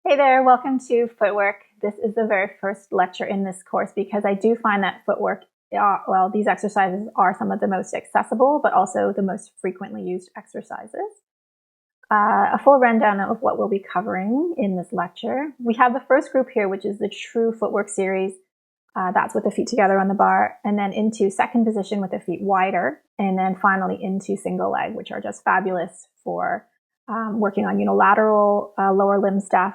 Hey there, welcome to Footwork. This is the very first lecture in this course because I do find that footwork, these exercises are some of the most accessible, but also the most frequently used exercises. A full rundown of what we'll be covering in this lecture. We have the first group here, which is the true footwork series. That's with the feet together on the bar, and then into second position with the feet wider, and then finally into single leg, which are just fabulous for working on unilateral lower limb stuff,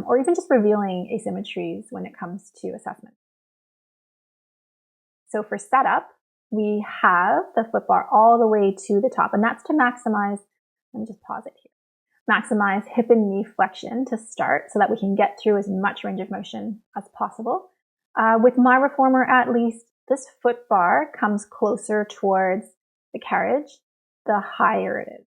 or even just revealing asymmetries when it comes to assessment. So for setup, we have the foot bar all the way to the top, and that's to maximize, let me just pause it here, maximize hip and knee flexion to start so that we can get through as much range of motion as possible. With my reformer, at least, this foot bar comes closer towards the carriage, the higher it is.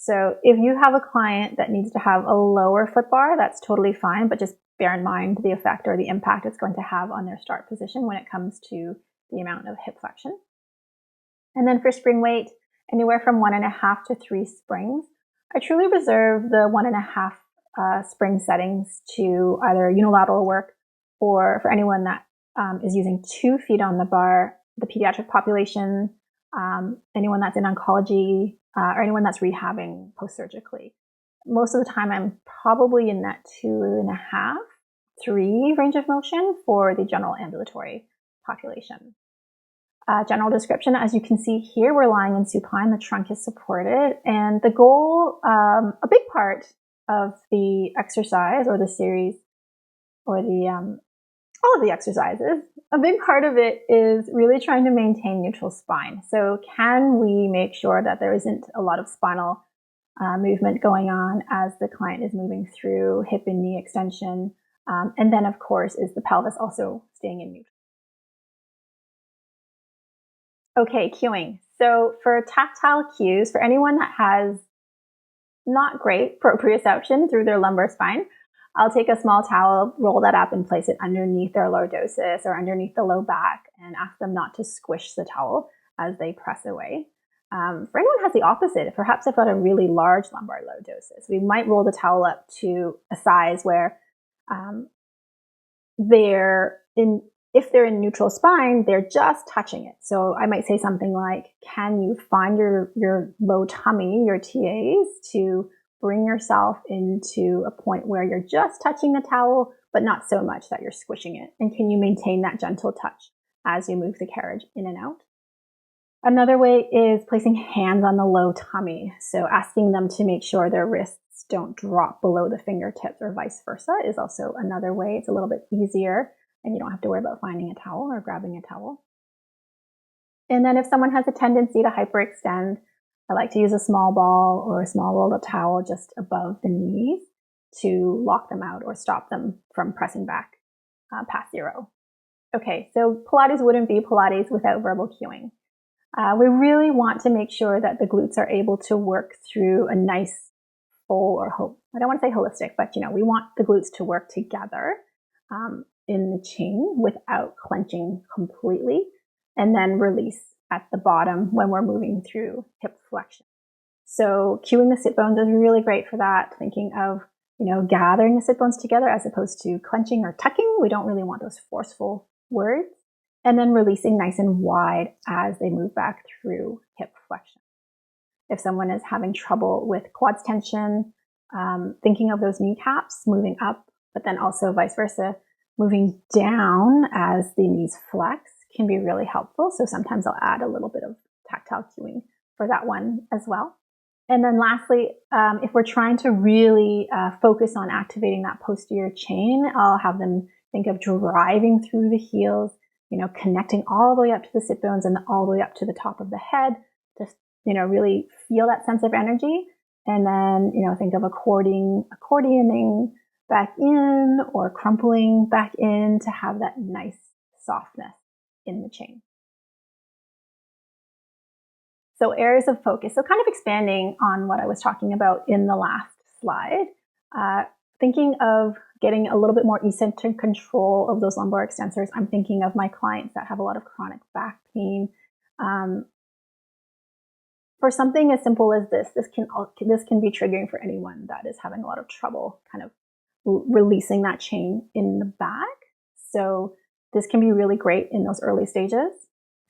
So if you have a client that needs to have a lower foot bar, that's totally fine, but just bear in mind the effect or the impact it's going to have on their start position when it comes to the amount of hip flexion. And then for spring weight, anywhere from 1.5 to 3 springs. I truly reserve the 1.5 spring settings to either unilateral work or for anyone that is using 2 feet on the bar, the pediatric population, anyone that's in oncology, or anyone that's rehabbing post-surgically. Most of the time, I'm probably in that 2.5, 3 range of motion for the general ambulatory population. General description, as you can see here, we're lying in supine, the trunk is supported, and the goal, a big part of the exercise or the series or the all of the exercises, a big part of it is really trying to maintain neutral spine. So can we make sure that there isn't a lot of spinal movement going on as the client is moving through hip and knee extension? And then, of course, is the pelvis also staying in neutral? Okay, cueing. So for tactile cues, for anyone that has not great proprioception through their lumbar spine, I'll take a small towel, roll that up and place it underneath their lordosis or underneath the low back and ask them not to squish the towel as they press away. For anyone who has the opposite, perhaps they've got a really large lumbar lordosis, we might roll the towel up to a size where if they're in neutral spine, they're just touching it. So I might say something like, can you find your low tummy, your TAs, to bring yourself into a point where you're just touching the towel, but not so much that you're squishing it? And can you maintain that gentle touch as you move the carriage in and out? Another way is placing hands on the low tummy. So asking them to make sure their wrists don't drop below the fingertips or vice versa is also another way. It's a little bit easier and you don't have to worry about finding a towel or grabbing a towel. And then if someone has a tendency to hyperextend, I like to use a small ball or a small rolled up towel just above the knees to lock them out or stop them from pressing back past 0. Okay, so Pilates wouldn't be Pilates without verbal cueing. We really want to make sure that the glutes are able to work through a nice full I don't want to say holistic, but we want the glutes to work together in the chain without clenching completely, and then release at the bottom when we're moving through hip flexion. So cueing the sit bones is really great for that, thinking of, gathering the sit bones together as opposed to clenching or tucking. We don't really want those forceful words. And then releasing nice and wide as they move back through hip flexion. If someone is having trouble with quads tension, thinking of those kneecaps moving up, but then also vice versa, moving down as the knees flex can be really helpful. So sometimes I'll add a little bit of tactile cueing for that one as well. And then lastly, if we're trying to really focus on activating that posterior chain, I'll have them think of driving through the heels, connecting all the way up to the sit bones and all the way up to the top of the head. Just, really feel that sense of energy. And then, think of accordioning back in or crumpling back in to have that nice softness in the chain. So areas of focus. So kind of expanding on what I was talking about in the last slide, thinking of getting a little bit more eccentric control of those lumbar extensors. I'm thinking of my clients that have a lot of chronic back pain. For something as simple as this can be triggering for anyone that is having a lot of trouble kind of releasing that chain in the back. So this can be really great in those early stages.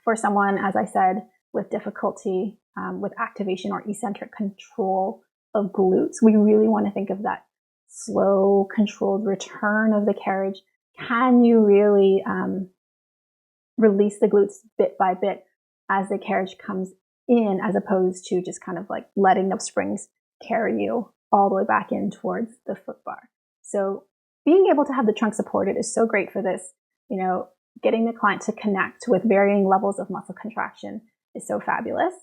For someone, as I said, with difficulty with activation or eccentric control of glutes, we really want to think of that slow, controlled return of the carriage. Can you really release the glutes bit by bit as the carriage comes in, as opposed to just kind of like letting the springs carry you all the way back in towards the foot bar? So being able to have the trunk supported is so great for this. Getting the client to connect with varying levels of muscle contraction is so fabulous.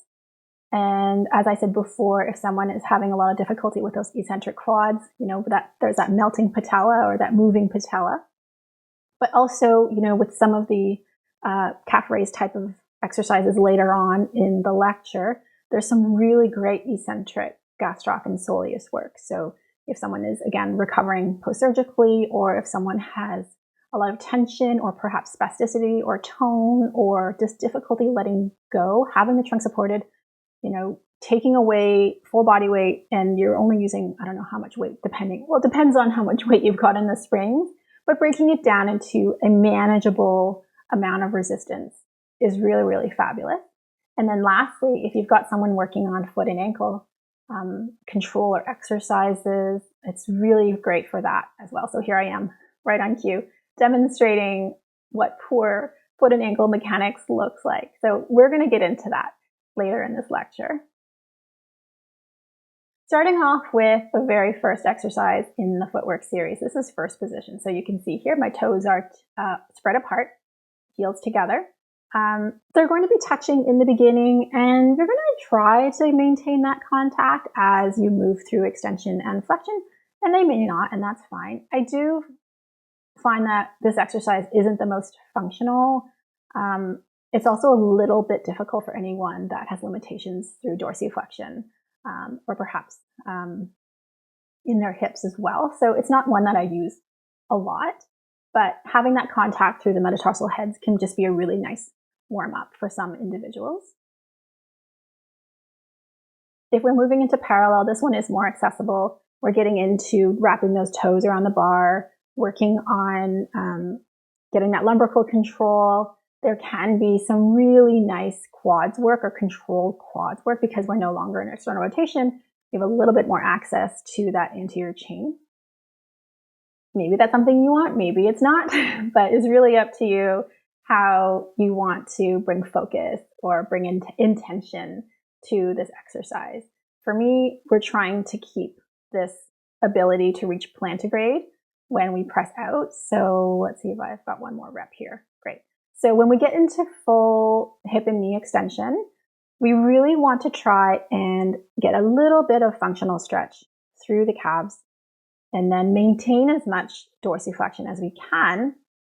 And as I said before, if someone is having a lot of difficulty with those eccentric quads, that there's that melting patella or that moving patella. But also, with some of the calf raise type of exercises later on in the lecture, there's some really great eccentric gastroc and soleus work. So if someone is, again, recovering post-surgically, or if someone has a lot of tension or perhaps spasticity or tone or just difficulty letting go, having the trunk supported, taking away full body weight, and you're only using, I don't know how much weight, it depends on how much weight you've got in the springs, but breaking it down into a manageable amount of resistance is really, really fabulous. And then lastly, if you've got someone working on foot and ankle control or exercises, it's really great for that as well. So here I am, right on cue, demonstrating what poor foot and ankle mechanics looks like. So we're going to get into that later in this lecture. Starting off with the very first exercise in the Footwork series. This is first position. So you can see here my toes are spread apart, heels together. They're going to be touching in the beginning, and you're going to try to maintain that contact as you move through extension and flexion, and they may not, and that's fine. I do find that this exercise isn't the most functional. It's also a little bit difficult for anyone that has limitations through dorsiflexion, or perhaps in their hips as well. So it's not one that I use a lot, but having that contact through the metatarsal heads can just be a really nice warm up for some individuals. If we're moving into parallel, this one is more accessible. We're getting into wrapping those toes around the bar, working on getting that lumbrical control. There can be some really nice quads work or controlled quads work because we're no longer in external rotation. We have a little bit more access to that anterior chain. Maybe that's something you want, maybe it's not, but it's really up to you how you want to bring focus or bring intention to this exercise. For me, we're trying to keep this ability to reach plantigrade when we press out. So let's see if I've got one more rep here. Great. So when we get into full hip and knee extension, we really want to try and get a little bit of functional stretch through the calves and then maintain as much dorsiflexion as we can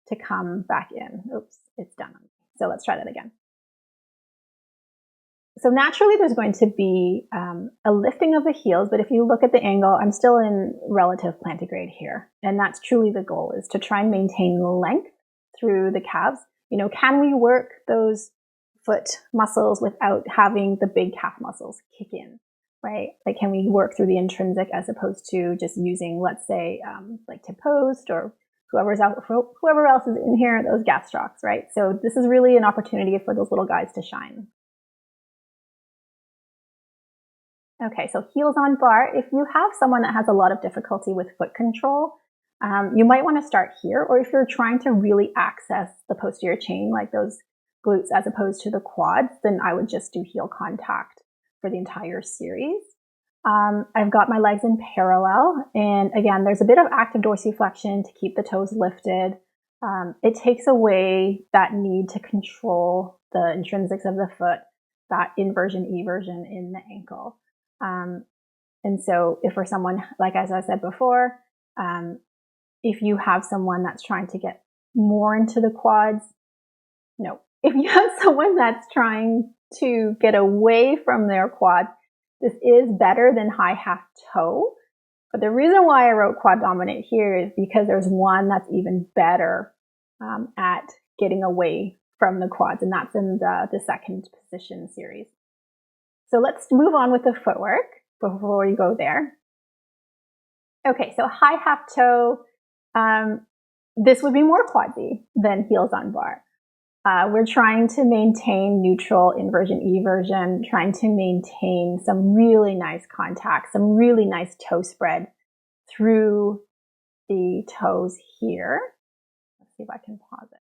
to come back in. Oops, it's done. So let's try that again. So naturally there's going to be a lifting of the heels, but if you look at the angle, I'm still in relative plantigrade here. And that's truly the goal, is to try and maintain length through the calves. Can we work those foot muscles without having the big calf muscles kick in, right? Like, can we work through the intrinsic as opposed to just using, let's say, like tip post or whoever else is in here, those gastrocs, right? So this is really an opportunity for those little guys to shine. Okay, so heels on bar. If you have someone that has a lot of difficulty with foot control, you might want to start here, or if you're trying to really access the posterior chain, like those glutes as opposed to the quads, then I would just do heel contact for the entire series. I've got my legs in parallel, and again, there's a bit of active dorsiflexion to keep the toes lifted. It takes away that need to control the intrinsics of the foot, that inversion, eversion in the ankle. And so if for someone, like as I said before, if you have someone that's trying to get more into the quads, no. If you have someone that's trying to get away from their quads, this is better than high half toe. But the reason why I wrote quad dominant here is because there's one that's even better at getting away from the quads, and that's in the second position series. So let's move on with the footwork before we go there. Okay, so high half toe, this would be more quadsy than heels on bar. We're trying to maintain neutral inversion, eversion, trying to maintain some really nice contact, some really nice toe spread through the toes here. Let's see if I can pause it.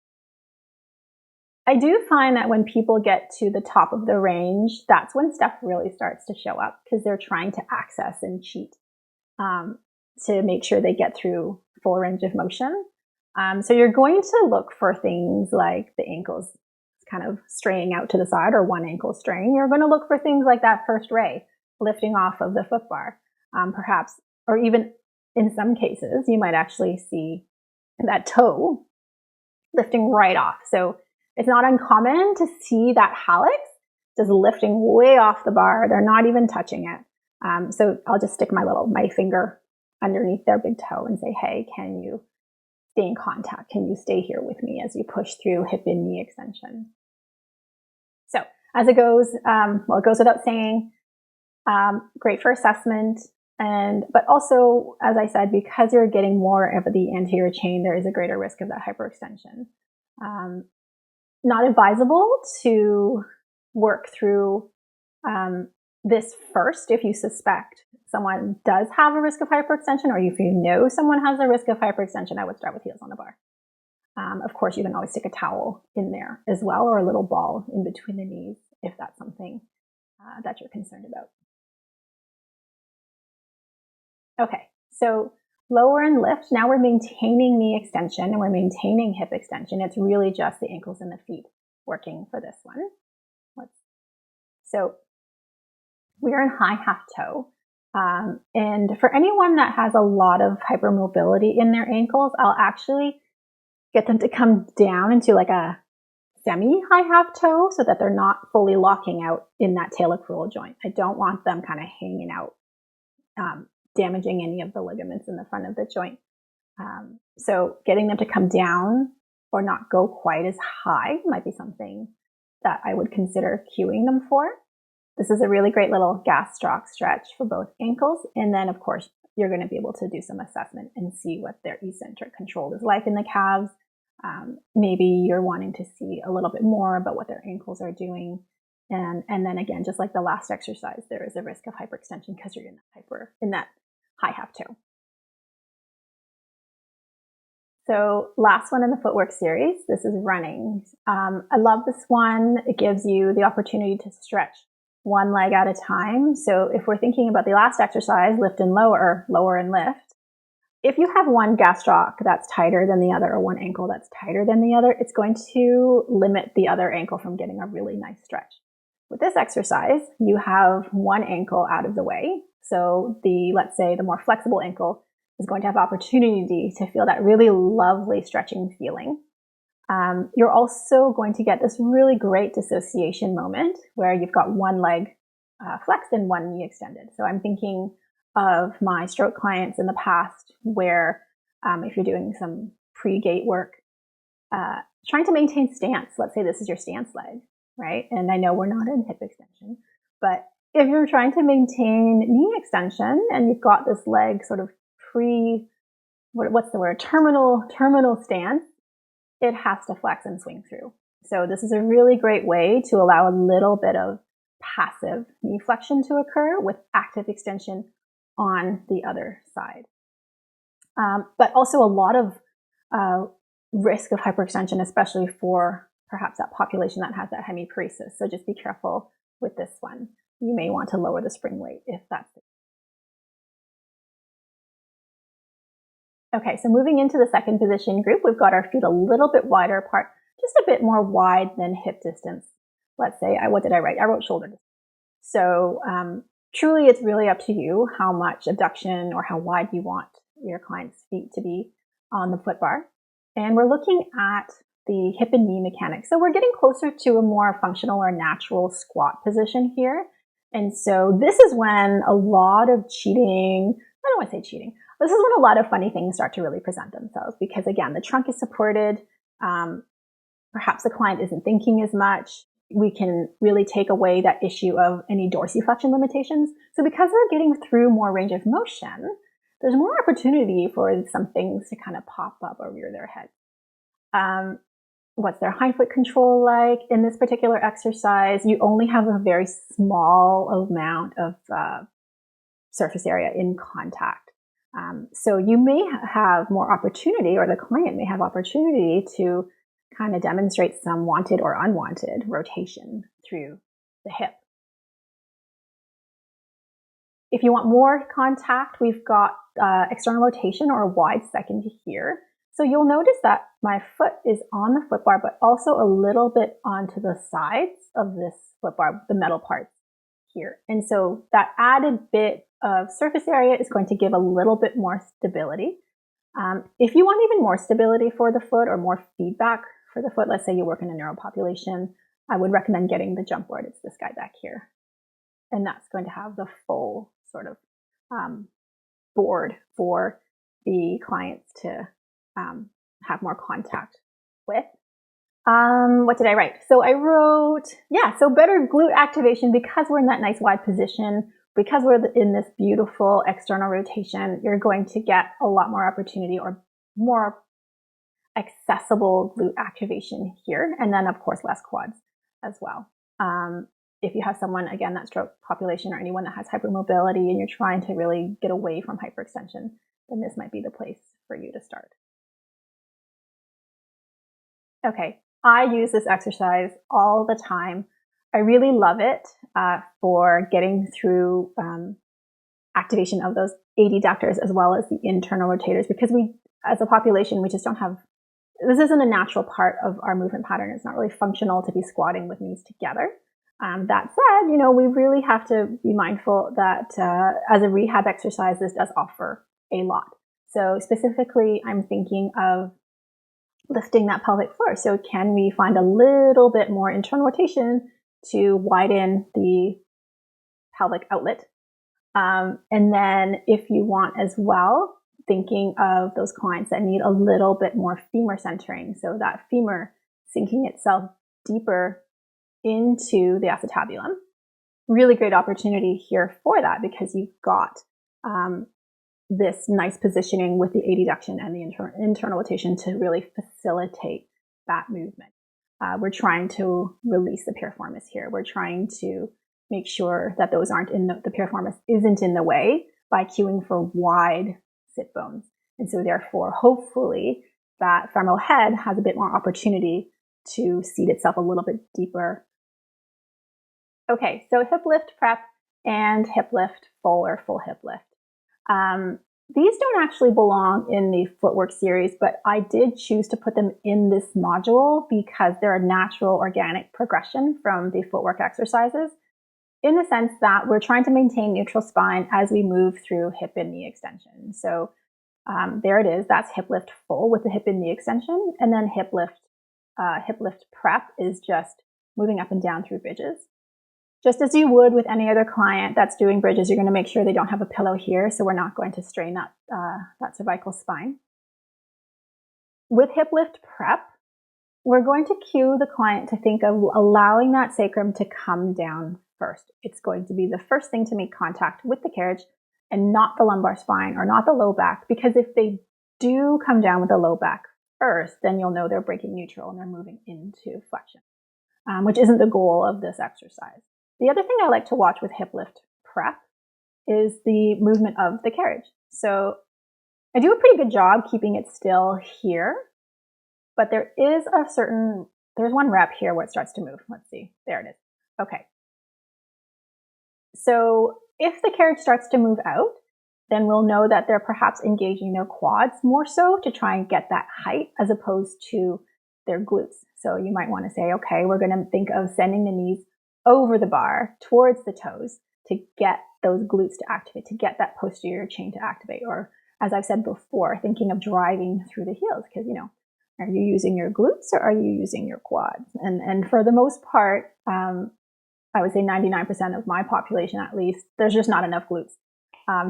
I do find that when people get to the top of the range, that's when stuff really starts to show up because they're trying to access and cheat to make sure they get through full range of motion. So you're going to look for things like the ankles kind of straying out to the side or one ankle straying. You're going to look for things like that first ray lifting off of the foot bar, perhaps, or even in some cases, you might actually see that toe lifting right off. So it's not uncommon to see that hallux just lifting way off the bar. They're not even touching it. So I'll just stick my finger underneath their big toe and say, hey, can you stay in contact? Can you stay here with me as you push through hip and knee extension? So as it goes, well, it goes without saying, great for assessment. But also, as I said, because you're getting more of the anterior chain, there is a greater risk of that hyperextension. Not advisable to work through this first if you suspect someone does have a risk of hyperextension, or if you know someone has a risk of hyperextension, I would start with heels on the bar. Of course, you can always stick a towel in there as well, or a little ball in between the knees if that's something that you're concerned about. Okay, so lower and lift. Now we're maintaining knee extension and we're maintaining hip extension. It's really just the ankles and the feet working for this one. So we are in high half toe. And for anyone that has a lot of hypermobility in their ankles, I'll actually get them to come down into like a semi-high half toe so that they're not fully locking out in that talocrural joint. I don't want them kind of hanging out, damaging any of the ligaments in the front of the joint. So getting them to come down or not go quite as high might be something that I would consider cueing them for. This is a really great little gastroc stretch for both ankles. And then, of course, you're going to be able to do some assessment and see what their eccentric control is like in the calves. Maybe you're wanting to see a little bit more about what their ankles are doing. And then again, just like the last exercise, there is a risk of hyperextension because you're in that high half toe. So last one in the footwork series, this is running. I love this one. It gives you the opportunity to stretch one leg at a time. So if we're thinking about the last exercise, lift and lower, lower and lift, if you have one gastroc that's tighter than the other or one ankle that's tighter than the other, it's going to limit the other ankle from getting a really nice stretch. With this exercise, you have one ankle out of the way. So let's say the more flexible ankle is going to have opportunity to feel that really lovely stretching feeling. You're also going to get this really great dissociation moment where you've got one leg flexed and one knee extended. So I'm thinking of my stroke clients in the past where if you're doing some pre-gait work, trying to maintain stance, let's say this is your stance leg, right? And I know we're not in hip extension, but if you're trying to maintain knee extension and you've got this leg sort of terminal stance, it has to flex and swing through. So this is a really great way to allow a little bit of passive knee flexion to occur with active extension on the other side. But also a lot of risk of hyperextension, especially for perhaps that population that has that hemiparesis. So just be careful with this one. You may want to lower the spring weight if that's it. Okay, so moving into the second position group, we've got our feet a little bit wider apart, just a bit more wide than hip distance. Let's say, what did I write? I wrote shoulder distance. So truly, it's really up to you how much abduction or how wide you want your client's feet to be on the foot bar. And we're looking at the hip and knee mechanics. So we're getting closer to a more functional or natural squat position here. And so this is when a lot of cheating, I don't want to say cheating, this is when a lot of funny things start to really present themselves because, again, the trunk is supported. Perhaps the client isn't thinking as much. We can really take away that issue of any dorsiflexion limitations. So because we're getting through more range of motion, there's more opportunity for some things to kind of pop up or rear their head. What's their hind foot control like? In this particular exercise, you only have a very small amount of surface area in contact. So you may have more opportunity, or the client may have opportunity to kind of demonstrate some wanted or unwanted rotation through the hip. If you want more contact, we've got external rotation or wide second here. So you'll notice that my foot is on the foot bar, but also a little bit onto the sides of this foot bar, the metal parts here. And so that added bit of surface area is going to give a little bit more stability. If you want even more stability for the foot or more feedback for the foot, let's say you work in a neuro population, I would recommend getting the jump board. It's this guy back here. And that's going to have the full sort of board for the clients to have more contact with. What did I write? So I wrote, so better glute activation because we're in that nice wide position, because we're in this beautiful external rotation, you're going to get a lot more opportunity or more accessible glute activation here. And then of course, less quads as well. If you have someone, again, that stroke population or anyone that has hypermobility and you're trying to really get away from hyperextension, then this might be the place for you to start. Okay, I use this exercise all the time. I really love it for getting through activation of those adductors as well as the internal rotators, because we, as a population, we just don't have, this isn't a natural part of our movement pattern. It's not really functional to be squatting with knees together. That said, we really have to be mindful that as a rehab exercise, this does offer a lot. So specifically, I'm thinking of lifting that pelvic floor. So can we find a little bit more internal rotation to widen the pelvic outlet? And then if you want as well, thinking of those clients that need a little bit more femur centering. So that femur sinking itself deeper into the acetabulum. Really great opportunity here for that because you've got this nice positioning with the adduction and the internal rotation to really facilitate that movement. We're trying to release the piriformis here. We're trying to make sure that those aren't in the piriformis isn't in the way by cueing for wide sit bones. And so therefore, hopefully that femoral head has a bit more opportunity to seat itself a little bit deeper. Okay, so hip lift prep and hip lift full or full hip lift. These don't actually belong in the Footwork series, but I did choose to put them in this module because they're a natural organic progression from the Footwork exercises, in the sense that we're trying to maintain neutral spine as we move through hip and knee extension. So there it is. That's hip lift full with the hip and knee extension. And then hip lift prep is just moving up and down through bridges. Just as you would with any other client that's doing bridges, you're going to make sure they don't have a pillow here, so we're not going to strain that cervical spine. With hip lift prep, we're going to cue the client to think of allowing that sacrum to come down first. It's going to be the first thing to make contact with the carriage and not the lumbar spine or not the low back, because if they do come down with the low back first, then you'll know they're breaking neutral and they're moving into flexion, which isn't the goal of this exercise. The other thing I like to watch with hip lift prep is the movement of the carriage. So I do a pretty good job keeping it still here, but there's one rep here where it starts to move. Let's see. There it is. Okay. So if the carriage starts to move out, then we'll know that they're perhaps engaging their quads more so to try and get that height as opposed to their glutes. So you might want to say, okay, we're going to think of sending the knees over the bar towards the toes to get those glutes to activate, to get that posterior chain to activate. Or as I've said before, thinking of driving through the heels because, are you using your glutes or are you using your quads? And for the most part, I would say 99% of my population, at least, there's just not enough glutes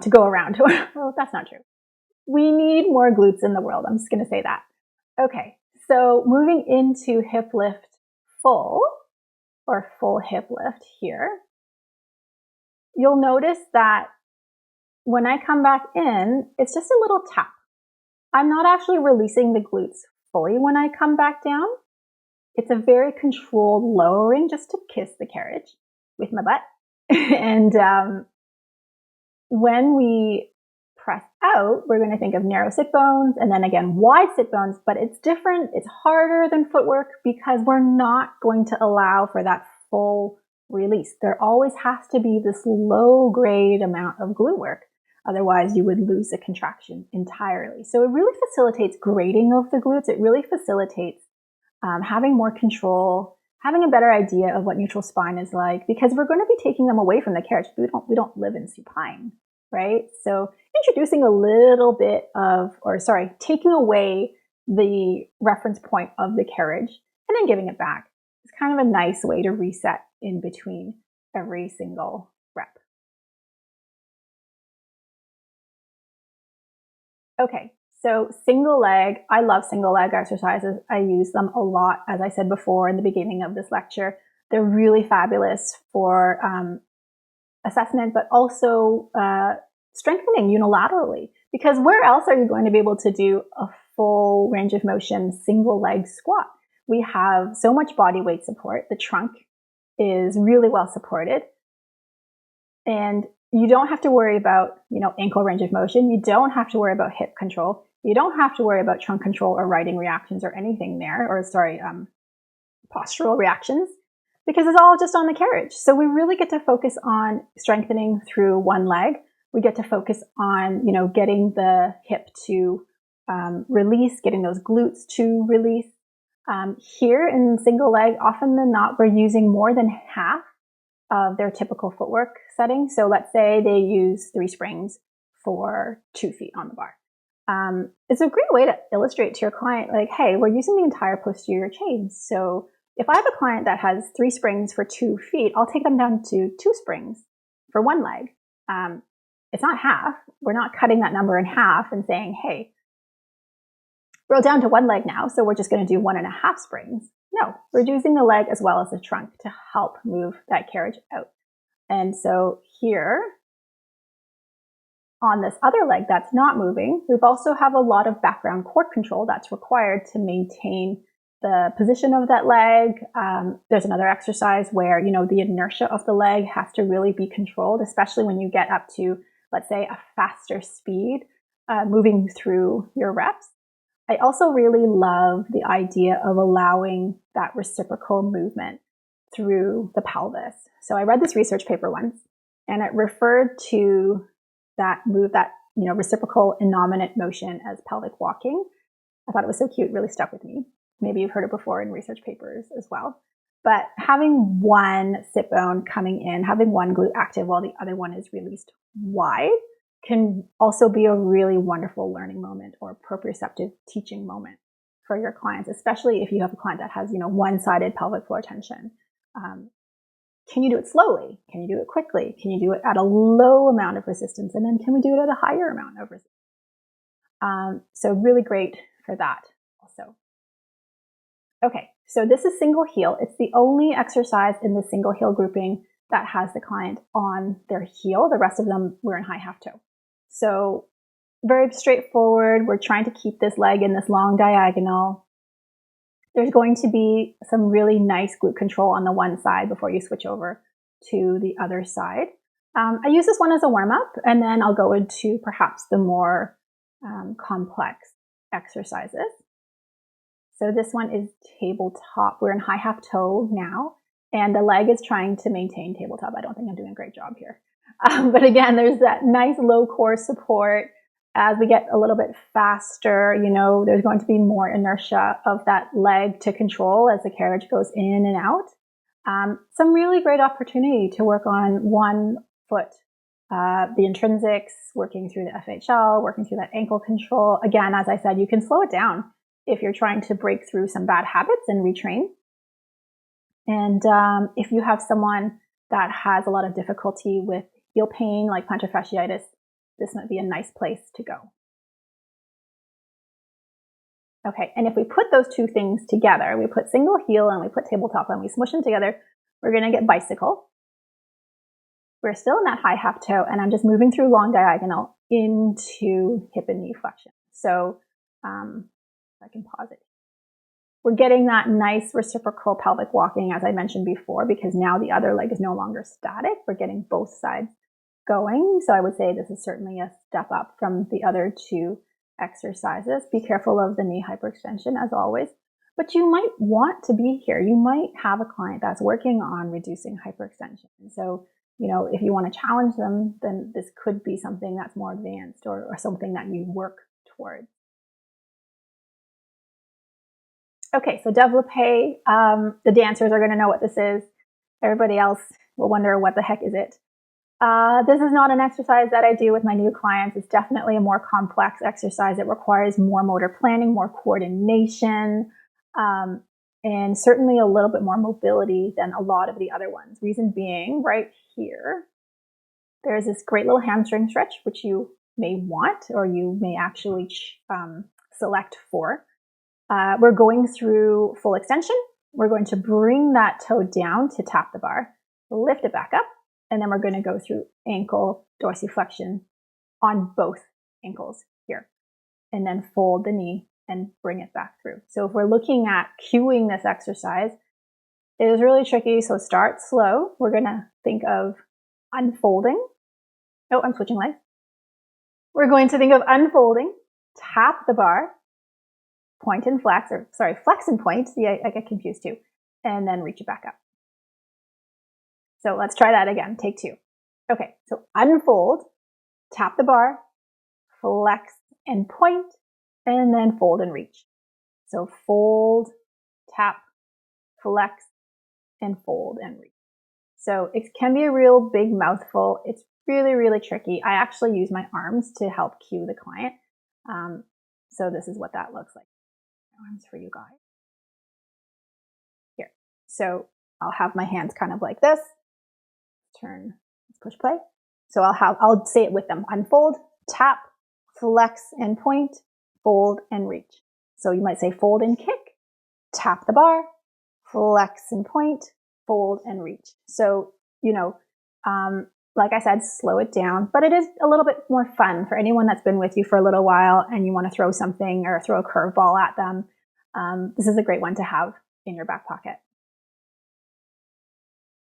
to go around. Well, that's not true. We need more glutes in the world. I'm just going to say that. Okay. So moving into hip lift full or full hip lift here, you'll notice that when I come back in, it's just a little tap. I'm not actually releasing the glutes fully when I come back down. It's a very controlled lowering just to kiss the carriage with my butt. And when we press out, we're going to think of narrow sit bones and then again wide sit bones, but it's different. It's harder than footwork because we're not going to allow for that full release. There always has to be this low grade amount of glute work. Otherwise, you would lose the contraction entirely. So it really facilitates grading of the glutes. It really facilitates having more control, having a better idea of what neutral spine is like, because we're going to be taking them away from the carriage. We don't live in supine, right? So introducing a little bit of, taking away the reference point of the carriage and then giving it back is kind of a nice way to reset in between every single rep. Okay, so single leg, I love single leg exercises. I use them a lot, as I said before in the beginning of this lecture. They're really fabulous for assessment, but also strengthening unilaterally. Because where else are you going to be able to do a full range of motion single leg squat? We have so much body weight support. The trunk is really well supported. And you don't have to worry about, ankle range of motion. You don't have to worry about hip control. You don't have to worry about trunk control or riding reactions or anything there, postural reactions, because it's all just on the carriage. So we really get to focus on strengthening through one leg. We get to focus on, getting the hip to release, getting those glutes to release. Here in single leg, often than not, we're using more than half of their typical footwork setting. So let's say they use 3 springs for 2 feet on the bar. It's a great way to illustrate to your client, like, hey, we're using the entire posterior chain. So if I have a client that has 3 springs for 2 feet, I'll take them down to 2 springs for 1 leg. It's not half. We're not cutting that number in half and saying, hey, we're down to 1 leg now, so we're just going to do 1.5 springs. No, we're using the leg as well as the trunk to help move that carriage out. And so here, on this other leg that's not moving, we've also have a lot of background core control that's required to maintain the position of that leg. There's another exercise where, the inertia of the leg has to really be controlled, especially when you get up to, let's say, a faster speed moving through your reps. I also really love the idea of allowing that reciprocal movement through the pelvis. So I read this research paper once, and it referred to that move, that reciprocal innominate motion, as pelvic walking. I thought it was so cute, really stuck with me. Maybe you've heard it before in research papers as well. But having one sit bone coming in, having one glute active while the other one is released wide, can also be a really wonderful learning moment or proprioceptive teaching moment for your clients, especially if you have a client that has, one-sided pelvic floor tension. Can you do it slowly? Can you do it quickly? Can you do it at a low amount of resistance? And then can we do it at a higher amount of resistance? So really great for that also. Okay, so this is single heel. It's the only exercise in the single heel grouping that has the client on their heel. The rest of them, we're in high half toe. So very straightforward. We're trying to keep this leg in this long diagonal. There's going to be some really nice glute control on the one side before you switch over to the other side. I use this one as a warm-up, and then I'll go into perhaps the more complex exercises. So this one is tabletop. We're in high half toe now, and the leg is trying to maintain tabletop. I don't think I'm doing a great job here. But again, there's that nice low core support. As we get a little bit faster, there's going to be more inertia of that leg to control as the carriage goes in and out. Some really great opportunity to work on one foot. The intrinsics, working through the FHL, working through that ankle control. Again, as I said, you can slow it down if you're trying to break through some bad habits and retrain. And if you have someone that has a lot of difficulty with heel pain, like plantar fasciitis, this might be a nice place to go. Okay, and if we put those two things together, we put single heel and we put tabletop and we smush them together, we're going to get bicycle. we're still in that high half toe, and I'm just moving through long diagonal into hip and knee flexion. So I can pause it. We're getting that nice reciprocal pelvic walking, as I mentioned before, because now the other leg is no longer static. We're getting both sides going. So I would say this is certainly a step up from the other two exercises. Be careful of the knee hyperextension, as always. But you might want to be here. You might have a client that's working on reducing hyperextension. So, if you want to challenge them, then this could be something that's more advanced or something that you work towards. Okay, so Developé, the dancers are going to know what this is. Everybody else will wonder, what the heck is it? This is not an exercise that I do with my new clients. It's definitely a more complex exercise. It requires more motor planning, more coordination, and certainly a little bit more mobility than a lot of the other ones. Reason being, right here, there's this great little hamstring stretch, which you may want or you may actually select for. We're going through full extension. We're going to bring that toe down to tap the bar, lift it back up, and then we're going to go through ankle dorsiflexion on both ankles here, and then fold the knee and bring it back through. So if we're looking at cueing this exercise, it is really tricky. So start slow. We're going to think of unfolding. Oh, I'm switching legs. We're going to think of unfolding, tap the bar, point and flex, flex and point. See, I get confused too. And then reach it back up. So let's try that again. Take two. Okay, so unfold, tap the bar, flex and point, and then fold and reach. So fold, tap, flex, and fold and reach. So it can be a real big mouthful. It's really, really tricky. I actually use my arms to help cue the client. So this is what that looks like. Arms for you guys. Here. So I'll have my hands kind of like this. Turn, let's push play. So I'll say it with them. Unfold, tap, flex and point, fold and reach. So you might say fold and kick, tap the bar, flex and point, fold and reach. So, like I said, slow it down, but it is a little bit more fun for anyone that's been with you for a little while and you want to throw something or throw a curveball at them. This is a great one to have in your back pocket.